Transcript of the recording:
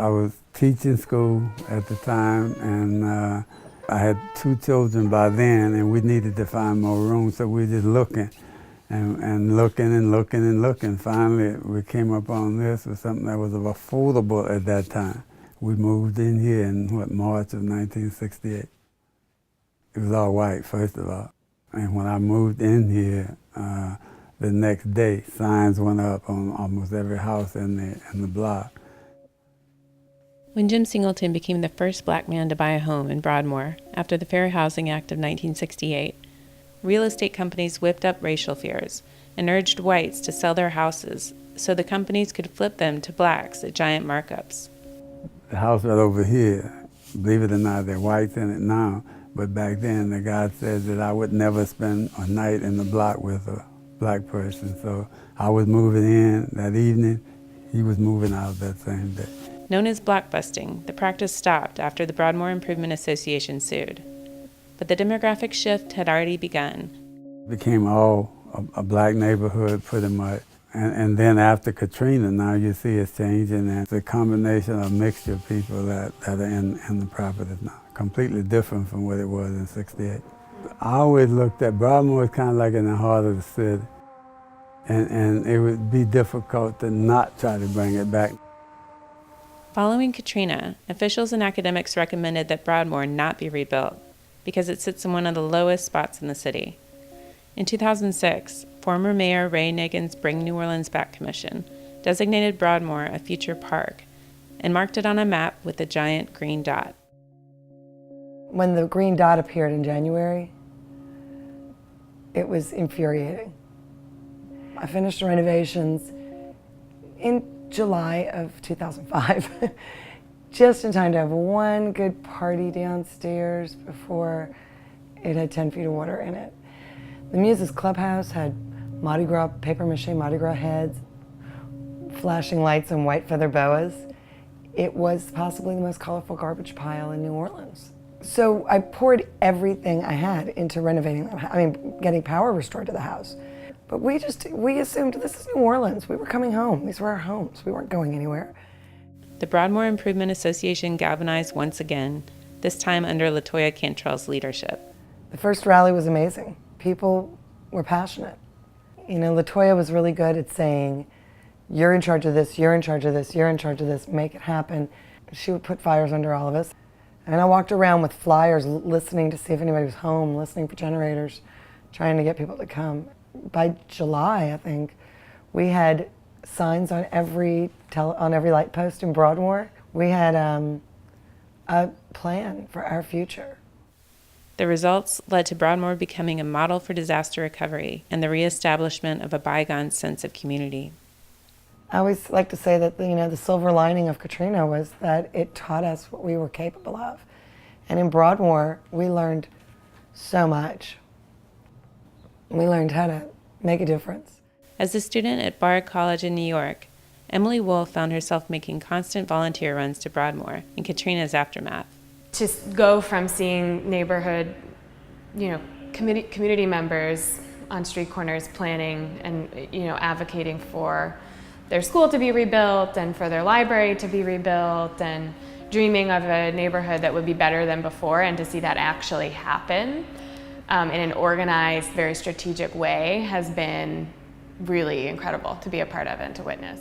I was teaching school at the time, and I had 2 children by then, and we needed to find more room, so we were just looking and looking and looking and looking. Finally, we came up on this with something that was affordable at that time. We moved in here in, March of 1968. It was all white, first of all. And when I moved in here, the next day, signs went up on almost every house in the block. When Jim Singleton became the first black man to buy a home in Broadmoor after the Fair Housing Act of 1968, real estate companies whipped up racial fears and urged whites to sell their houses so the companies could flip them to blacks at giant markups. The house right over here, believe it or not, there are whites in it now, but back then the guy said that I would never spend a night in the block with a black person. So I was moving in that evening, he was moving out that same day. Known as blockbusting, the practice stopped after the Broadmoor Improvement Association sued. But the demographic shift had already begun. It became all a black neighborhood pretty much. And then after Katrina, now you see it's changing, and it's a combination of mixture of people that are in the properties now. Completely different from what it was in '68. I always looked at Broadmoor as kind of like in the heart of the city. And it would be difficult to not try to bring it back. Following Katrina, officials and academics recommended that Broadmoor not be rebuilt because it sits in one of the lowest spots in the city. In 2006, former Mayor Ray Nagin's Bring New Orleans Back Commission designated Broadmoor a future park and marked it on a map with a giant green dot. When the green dot appeared in January, it was infuriating. I finished the renovations in July of 2005, just in time to have one good party downstairs before it had 10 feet of water in it. The Muses Clubhouse had Mardi Gras, paper mache Mardi Gras heads, flashing lights and white feather boas. It was possibly the most colorful garbage pile in New Orleans. So I poured everything I had into renovating them. I mean, getting power restored to the house. But we assumed this is New Orleans. We were coming home. These were our homes. We weren't going anywhere. The Broadmoor Improvement Association galvanized once again, this time under LaToya Cantrell's leadership. The first rally was amazing. People were passionate. You know, LaToya was really good at saying, you're in charge of this, you're in charge of this, you're in charge of this, make it happen. She would put fires under all of us. And I walked around with flyers, listening to see if anybody was home, listening for generators, trying to get people to come. By July, I think, we had signs on every light post in Broadmoor. We had a plan for our future. The results led to Broadmoor becoming a model for disaster recovery and the reestablishment of a bygone sense of community. I always like to say that the silver lining of Katrina was that it taught us what we were capable of. And in Broadmoor, we learned so much. We learned how to make a difference. As a student at Bard College in New York, Emily Wolfe found herself making constant volunteer runs to Broadmoor in Katrina's aftermath. To go from seeing neighborhood, community members on street corners planning and, advocating for their school to be rebuilt and for their library to be rebuilt and dreaming of a neighborhood that would be better than before, and to see that actually happen in an organized, very strategic way has been really incredible to be a part of and to witness.